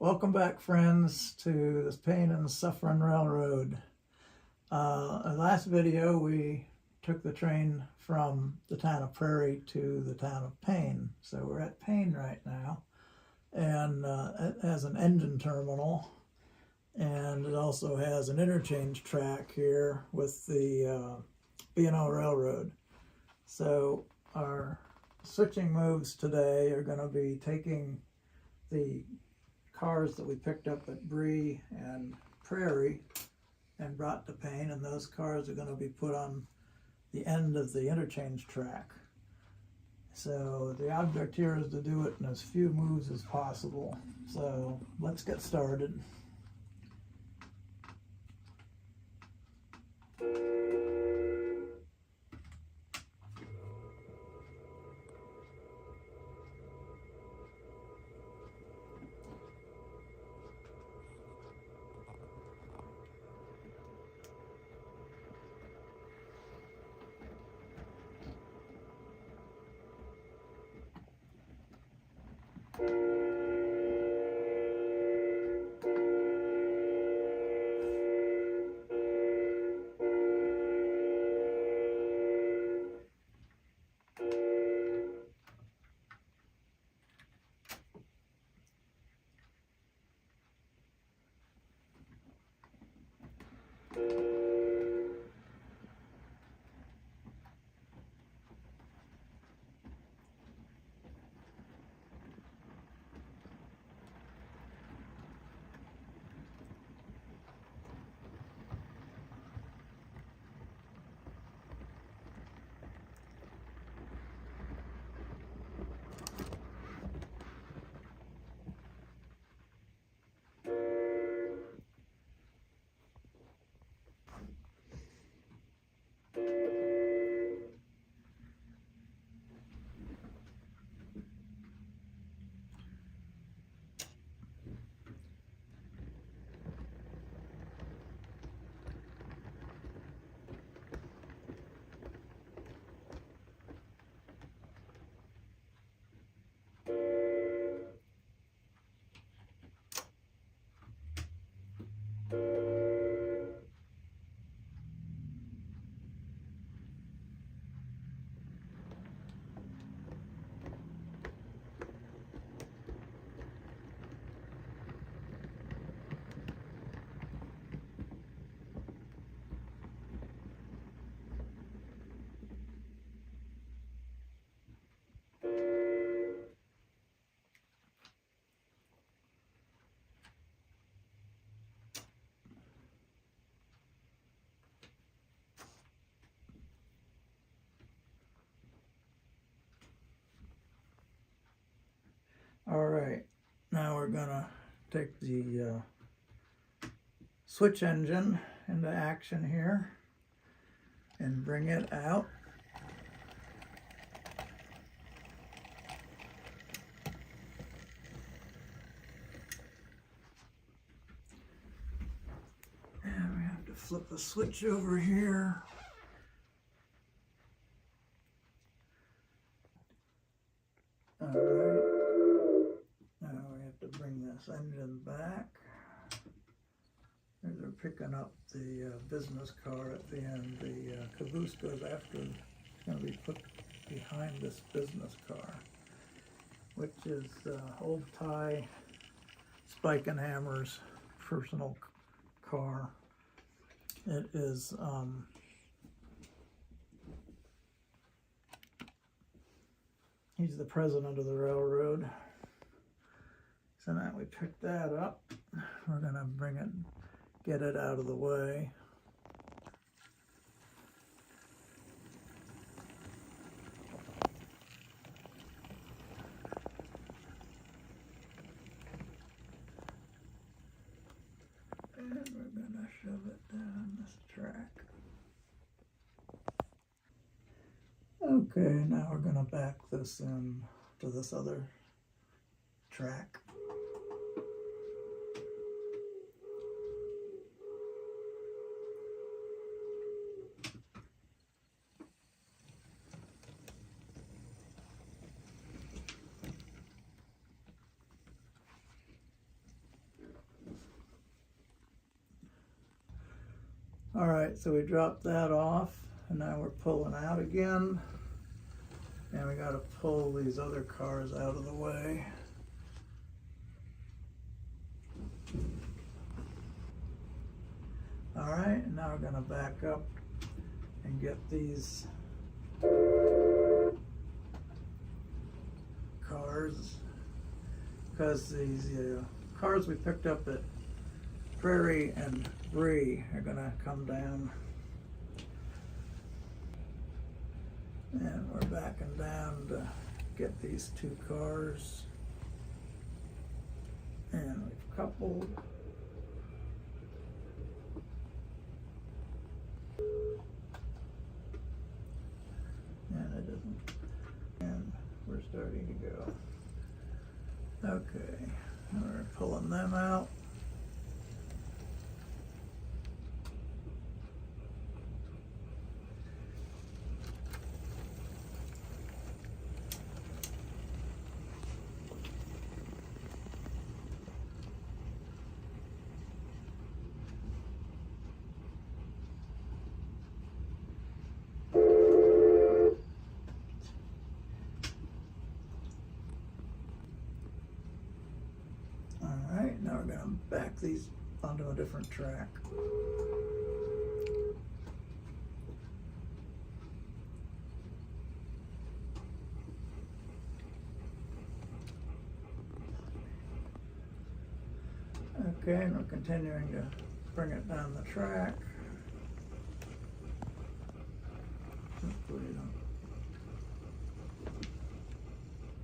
Welcome back, friends, to this Payne and Suffering Railroad. In the last video, we took the train from the town of Prairie to the town of Payne. So we're at Payne right now, and it has an engine terminal, and it also has an interchange track here with the B&O Railroad. So our switching moves today are going to be taking the cars that we picked up at Bree and Prairie and brought to Payne, and those cars are going to be put on the end of the interchange track. So the object here is to do it in as few moves as possible. So let's get started. All right, now we're gonna take the switch engine into action here and bring it out. And we have to flip the switch over here. All right. Now we have to bring this engine back. They're picking up the business car at the end. The caboose goes after, it's going to be put behind this business car, which is Old Ty Spike and Hammer's personal car. It is he's the president of the railroad. So now we pick that up. We're gonna bring it, get it out of the way. And we're gonna shove it down this track. Okay, now we're gonna back this in to this other track. All right, so we dropped that off, and now we're pulling out again. And we got to pull these other cars out of the way. All right, now we're going to back up and get these cars, because these cars we picked up at Prairie and Bree are going to come down. And we're backing down to get these two cars. And we've coupled. And it isn't. And we're starting to go. Okay, we're pulling them out. Now we're going to back these onto a different track. Okay, and we're continuing to bring it down the track.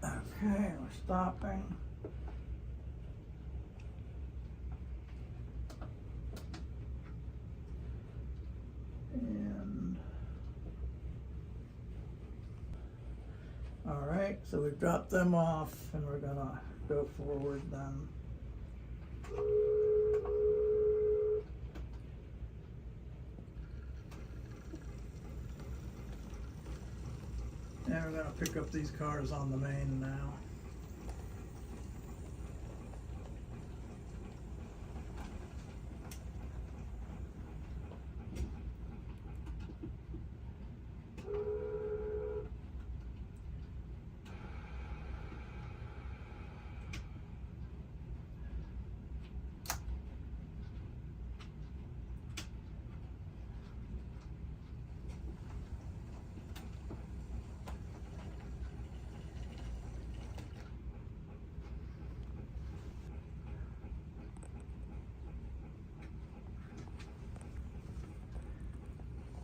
Okay, we're stopping. And all right, so we've dropped them off, and we're gonna go forward then. And we're gonna pick up these cars on the main now.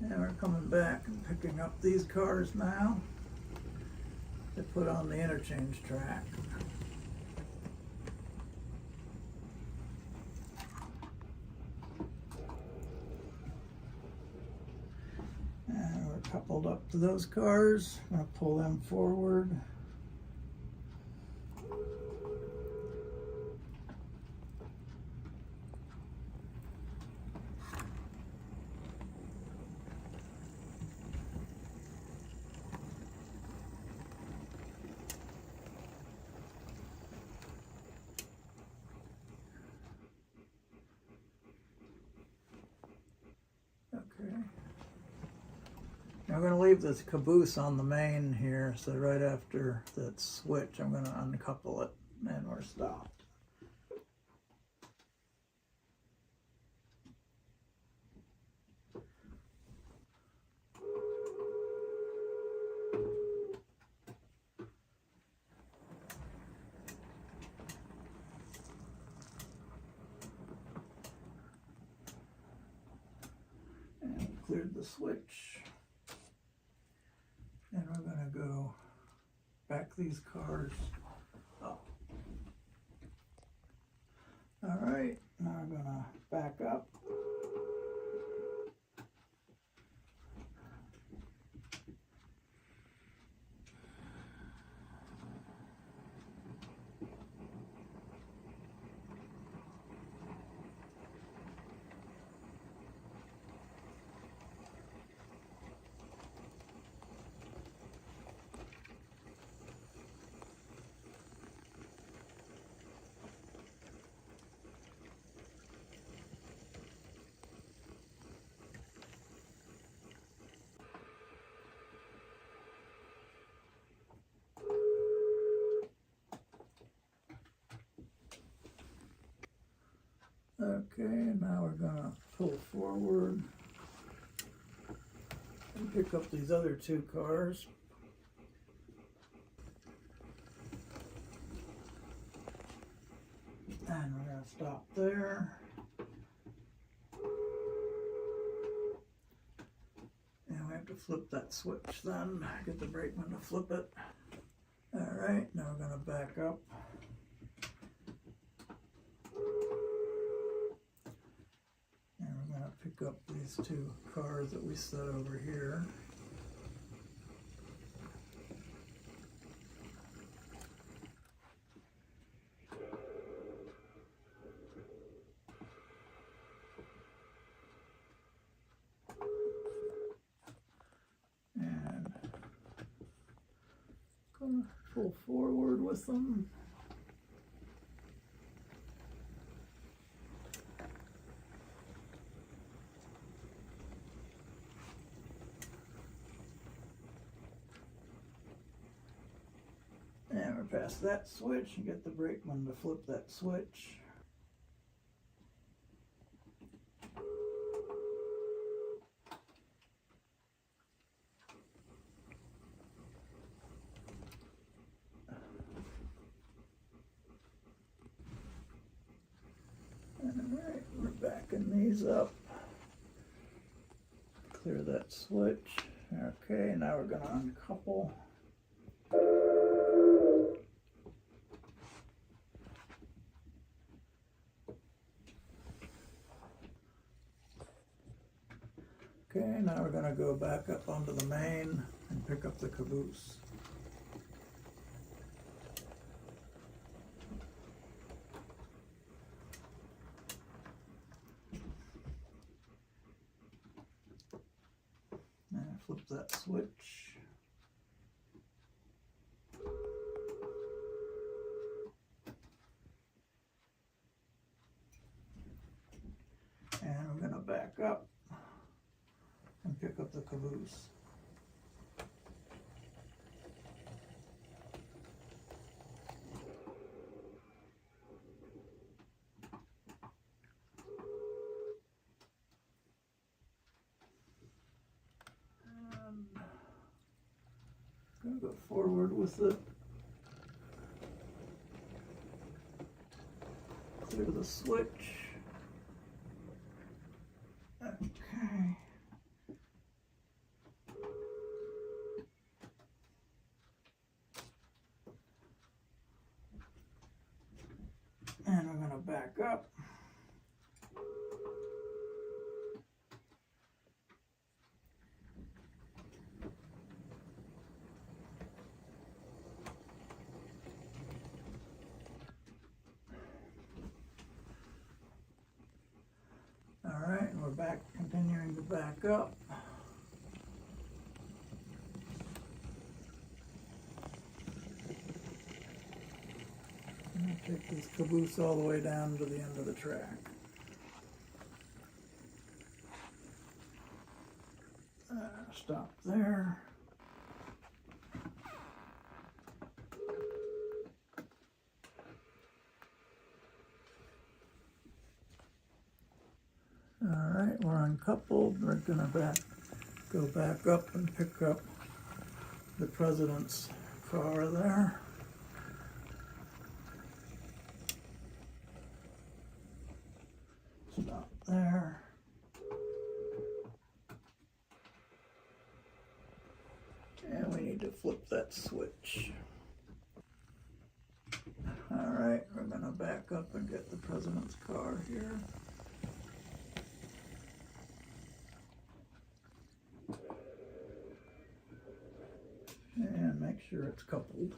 And we're coming back and picking up these cars now to put on the interchange track. And we're coupled up to those cars. I'm going to pull them forward. Okay. Now I'm going to leave this caboose on the main here, so right after that switch I'm going to uncouple it and we're stopped. And cleared the switch. And we're going to go back these cars up. All right, now we're going to back up. Okay, now we're gonna pull forward and pick up these other two cars. And we're gonna stop there. And we have to flip that switch then, get the brakeman to flip it. All right, now we're gonna back up. And we're gonna pick up these two cars that we set over here. And gonna pull forward with them. And we're past that switch and get the brakeman to flip that switch. Alright, we're backing these up. Clear that switch. Okay, now we're going to uncouple. Okay, now we're going to go back up onto the main and pick up the caboose. And flip that switch. And we're going to back up and pick up the caboose. And I'm going to go forward with it. Clear the switch. Okay. And we're going to back up. All right, and we're back, continuing to back up. And take this caboose all the way down to the end of the track. Stop there. All right, we're uncoupled. We're gonna go back up and pick up the president's car there. Stop there. And we need to flip that switch. All right, we're gonna back up and get the president's car here. And make sure it's coupled.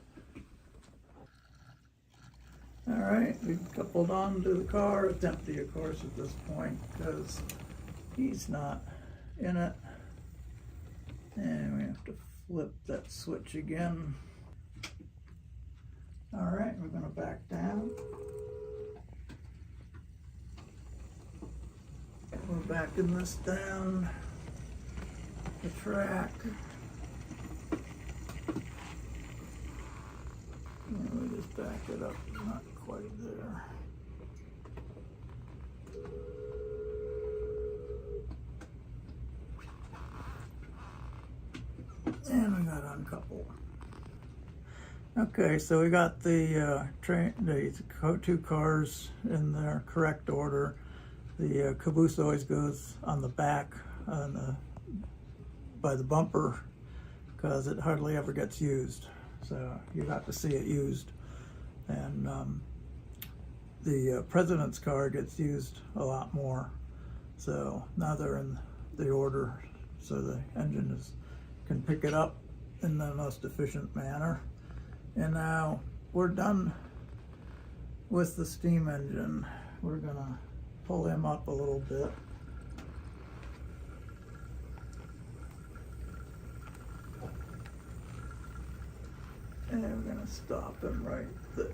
All right, we've coupled onto the car. It's empty, of course, at this point because he's not in it. And we have to flip that switch again. All right, we're going to back down. We're backing this down the track. And we just back it up, not quite there. And we got uncoupled. Okay, so we got the two cars in their correct order. The caboose always goes on the back by the bumper because it hardly ever gets used. So you got to see it used. And the president's car gets used a lot more. So now they're in the order, so the engine can pick it up in the most efficient manner. And now we're done with the steam engine. We're gonna pull him up a little bit. And we're gonna stop him right there.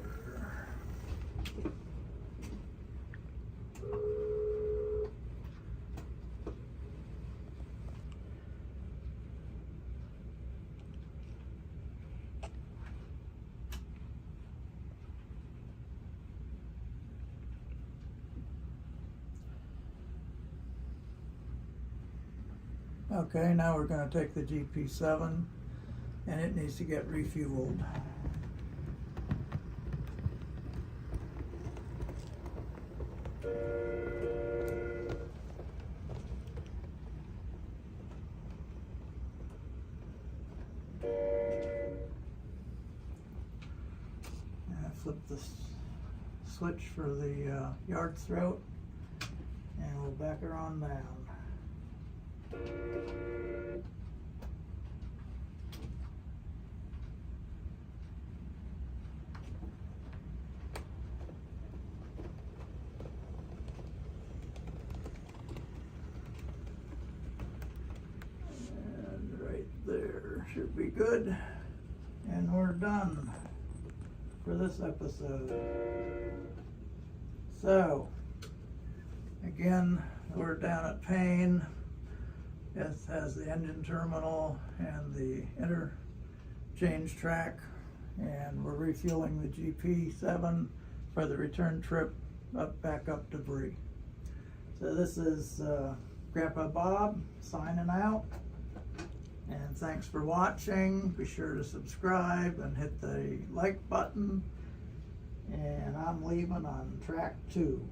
Okay, now we're going to take the GP7 and it needs to get refueled. Flip the switch for the yard throat and we'll back her on down. And right there should be good. And we're done for this episode. So, again, we're down at Payne. It has the engine terminal and the interchange track, and we're refueling the GP7 for the return trip back up to Bree. So this is Grandpa Bob signing out, and thanks for watching. Be sure to subscribe and hit the like button, and I'm leaving on track 2.